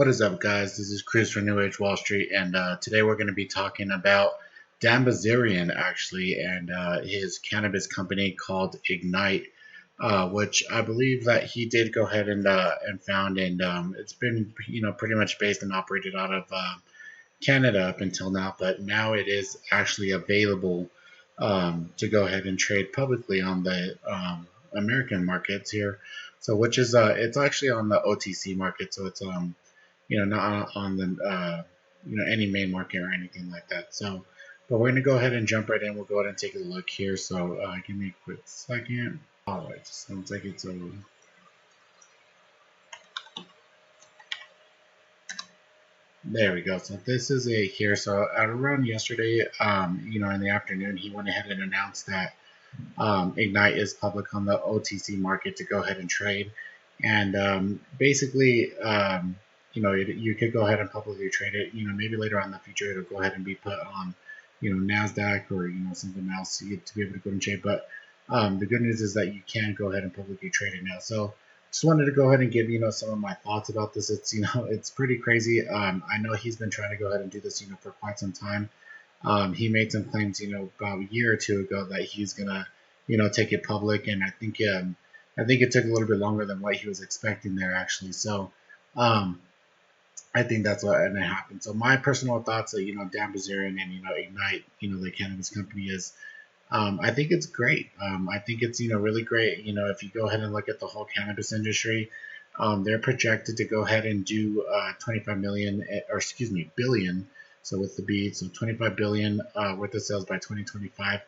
What is up, guys? This is Chris from New Age Wall Street, and today we're going to be talking about Dan Bilzerian, actually, and his cannabis company called Ignite, which I believe that he did go ahead and found, and it's been pretty much based and operated out of Canada up until now, but now it is actually available to go ahead and trade publicly on the American markets here. So, which is it's actually on the OTC market, so it's not on the any main market or anything like that. So, but we're gonna go ahead and jump right in. We'll go ahead and take a look here. So, give me a quick second. All right, sounds like it's over. There we go. So this is a here. So at around yesterday, in the afternoon, he went ahead and announced that Ignite is public on the OTC market to go ahead and trade, and basically, you could go ahead and publicly trade it. Maybe later on in the future, it'll go ahead and be put on, NASDAQ or something else to be able to go and trade. But the good news is that you can go ahead and publicly trade it now. So just wanted to go ahead and give some of my thoughts about this. It's it's pretty crazy. I know he's been trying to go ahead and do this for quite some time. He made some claims about a year or two ago that he's gonna take it public, and I think it took a little bit longer than what he was expecting there, actually. So I think that's what ended up happening. So my personal thoughts, Dan Bilzerian and Ignite, the cannabis company is. I think it's great. I think it's really great. If you go ahead and look at the whole cannabis industry, they're projected to go ahead and do 25 million, or excuse me, billion. So with the B, so 25 billion worth of sales by 2025.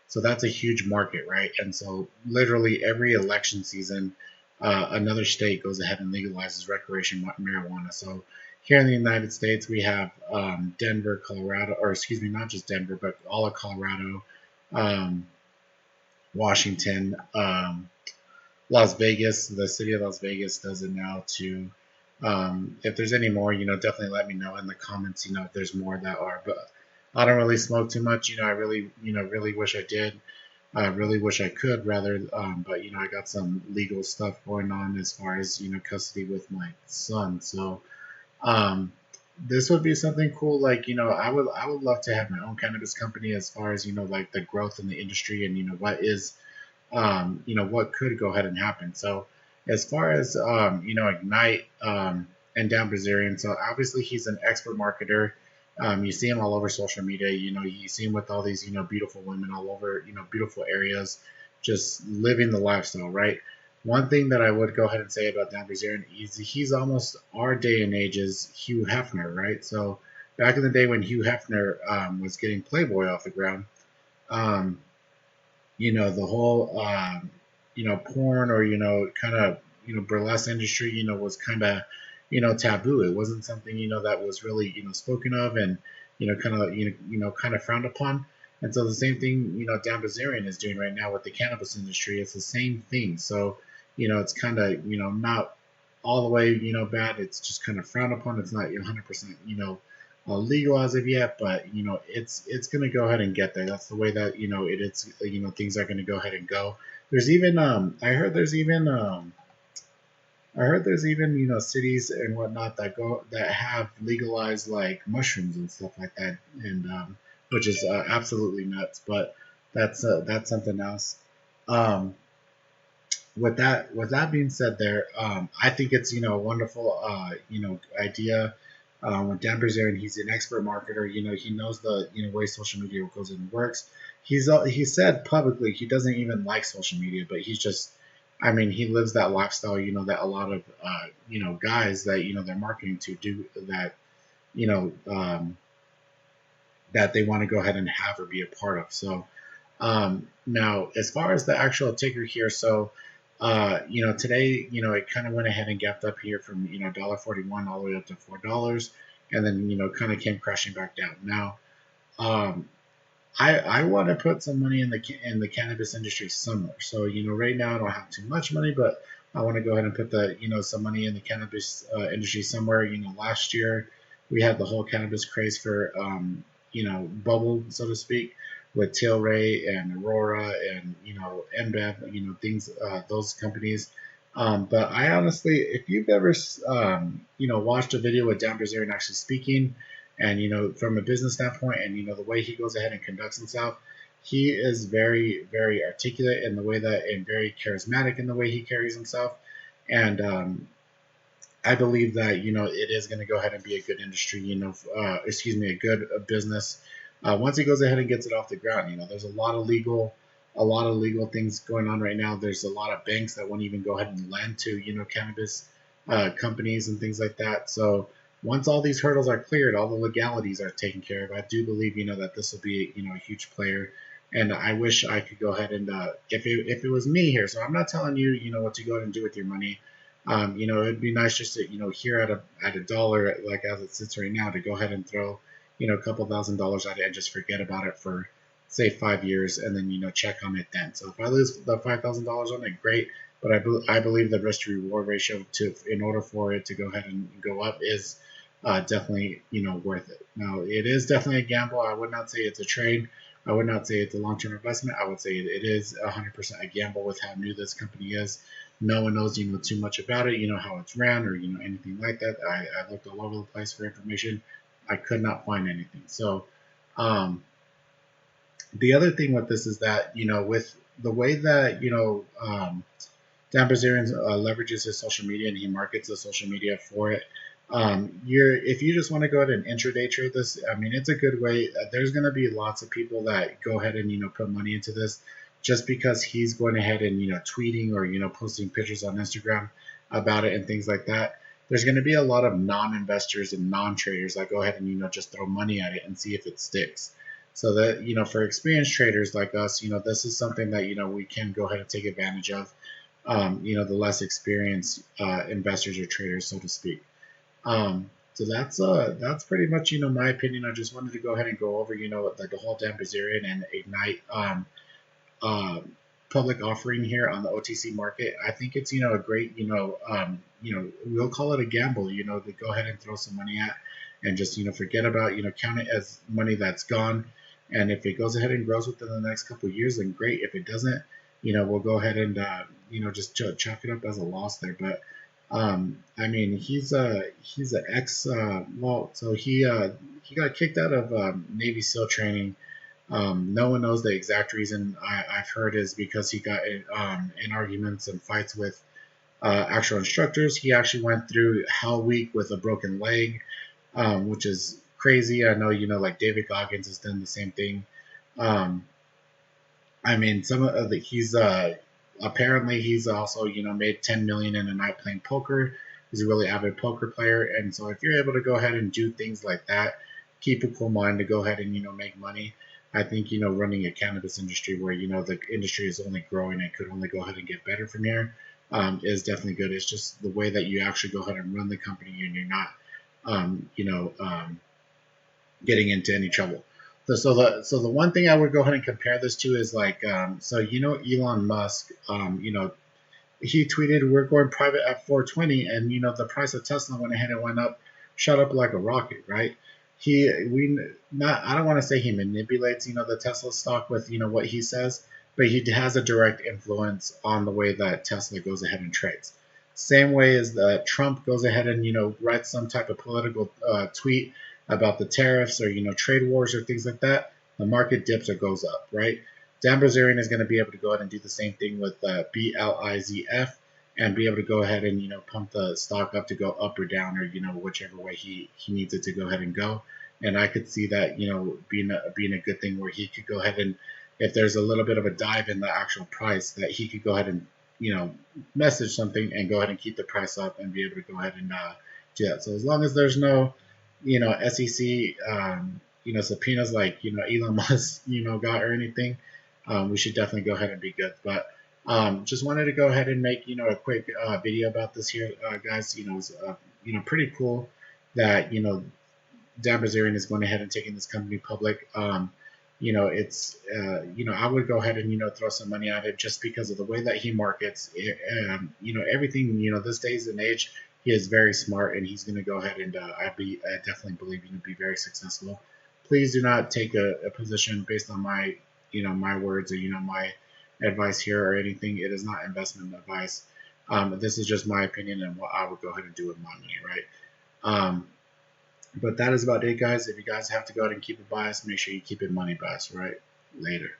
So that's a huge market, right? And so literally every election season, another state goes ahead and legalizes recreational marijuana. So here in the United States, we have Denver, Colorado, or excuse me, not just Denver, but all of Colorado, Washington, Las Vegas. The city of Las Vegas does it now too. If there's any more, definitely let me know in the comments. If there's more that are, but I don't really smoke too much. I really, really wish I did. I really wish I could, rather, but I got some legal stuff going on as far as custody with my son. So, this would be something cool. Like I would love to have my own cannabis company, as far as like the growth in the industry and what is, what could go ahead and happen. So as far as Ignite and Dan Bilzerian, so obviously he's an expert marketer. You see him all over social media. You see him with all these beautiful women all over beautiful areas, just living the lifestyle, right? One thing that I would go ahead and say about Dan Bilzerian is he's almost our day and age's Hugh Hefner, right? So back in the day when Hugh Hefner was getting Playboy off the ground, the whole porn or kind of burlesque industry was kind of taboo. It wasn't something that was really spoken of and kind of frowned upon. And so the same thing Dan Bilzerian is doing right now with the cannabis industry. It's the same thing. So it's kind of not all the way bad. It's just kind of frowned upon. It's not 100% legal as of yet, but it's going to go ahead and get there. That's the way that it's things are going to go ahead and go. There's even I heard there's even cities and whatnot that have legalized like mushrooms and stuff like that, and which is absolutely nuts. But that's something else. With that being said, there, I think it's a wonderful idea. With Dan Bilzerian, he's an expert marketer. He knows the way social media goes and works. He said publicly he doesn't even like social media, but he's just, he lives that lifestyle. That a lot of guys that they're marketing to do that. That they want to go ahead and have or be a part of. So now, as far as the actual ticker here, so today, it kind of went ahead and gapped up here from $1.41 all the way up to $4, and then kind of came crashing back down. Now, I want to put some money in the cannabis industry somewhere. So right now I don't have too much money, but I want to go ahead and put the some money in the cannabis industry somewhere. Last year we had the whole cannabis craze for bubble, so to speak, with Tilray and Aurora and NBEV, things, those companies. But I honestly, if you've ever, watched a video with Dan Bilzerian actually speaking, and from a business standpoint, and the way he goes ahead and conducts himself, he is very, very articulate in the way that, and very charismatic in the way he carries himself, and I believe that it is going to go ahead and be a good industry. A good business. Once he goes ahead and gets it off the ground, there's a lot of legal things going on right now. There's a lot of banks that won't even go ahead and lend to cannabis companies and things like that. So once all these hurdles are cleared, all the legalities are taken care of, I do believe that this will be a huge player. And I wish I could go ahead and if it was me here. So I'm not telling you what to go ahead and do with your money. It'd be nice just to here at a dollar, like as it sits right now, to go ahead and throw a couple $1,000s at it and just forget about it for say 5 years, and then check on it then. So if I lose the $5,000 on it, great. But I believe the risk to reward ratio in order for it to go ahead and go up is definitely worth it. Now it is definitely a gamble. I would not say it's a trade. I would not say it's a long-term investment. I would say it is 100% a gamble with how new this company is. No one knows too much about it, how it's ran or anything like that. I looked all over the place for information. I could not find anything. So the other thing with this is that with the way that Dan Bilzerian leverages his social media and he markets the social media for it. If you just want to go ahead and intraday trade this, I mean, it's a good way. There's going to be lots of people that go ahead and put money into this just because he's going ahead and tweeting or posting pictures on Instagram about it and things like that. There's going to be a lot of non-investors and non-traders that go ahead and just throw money at it and see if it sticks. So that for experienced traders like us, this is something that we can go ahead and take advantage of. The less experienced investors or traders, so to speak. So that's pretty much my opinion. I just wanted to go ahead and go over the whole Dan Bilzerian and Ignite public offering here on the OTC market. I think it's a great we'll call it a gamble to go ahead and throw some money at and just forget about count it as money that's gone. And if it goes ahead and grows within the next couple of years, then great. If it doesn't, we'll go ahead and just chalk it up as a loss there. But I mean, he's an ex. So he got kicked out of Navy SEAL training. No one knows the exact reason. I've heard is because he got in arguments and fights with actual instructors. He actually went through Hell Week with a broken leg, which is crazy. I know like David Goggins has done the same thing. I mean, some of he's apparently he's also made 10 million in a night playing poker. He's a really avid poker player, and so if you're able to go ahead and do things like that, keep a cool mind to go ahead and make money. I think running a cannabis industry where the industry is only growing and could only go ahead and get better from here is definitely good. It's just the way that you actually go ahead and run the company and you're not getting into any trouble. So the one thing I would go ahead and compare this to is like Elon Musk, he tweeted, "We're going private at 420," and the price of Tesla went ahead and shot up like a rocket, right? I don't want to say he manipulates the Tesla stock with what he says, but he has a direct influence on the way that Tesla goes ahead and trades. Same way as Trump goes ahead and writes some type of political tweet about the tariffs or trade wars or things like that, the market dips or goes up, right? Dan Bilzerian is going to be able to go ahead and do the same thing with BILZF and be able to go ahead and pump the stock up to go up or down or whichever way he needs it to go ahead and go. And I could see that being a good thing where he could go ahead and, if there's a little bit of a dive in the actual price, that he could go ahead and message something and go ahead and keep the price up and be able to go ahead and do that. So as long as there's no SEC subpoenas like Elon Musk got or anything, we should definitely go ahead and be good. But just wanted to go ahead and make a quick video about this here, guys. It's pretty cool that Dan Bilzerian is going ahead and taking this company public. It's I would go ahead and throw some money at it just because of the way that he markets everything. This days and age, he is very smart, and he's going to go ahead and I definitely believe be very successful. Please do not take a position based on my my words or my advice here or anything. It is not investment advice. This is just my opinion and what I would go ahead and do with my money, right? But that is about it, guys. If you guys have to go ahead and keep it biased, make sure you keep it money biased, right? Later.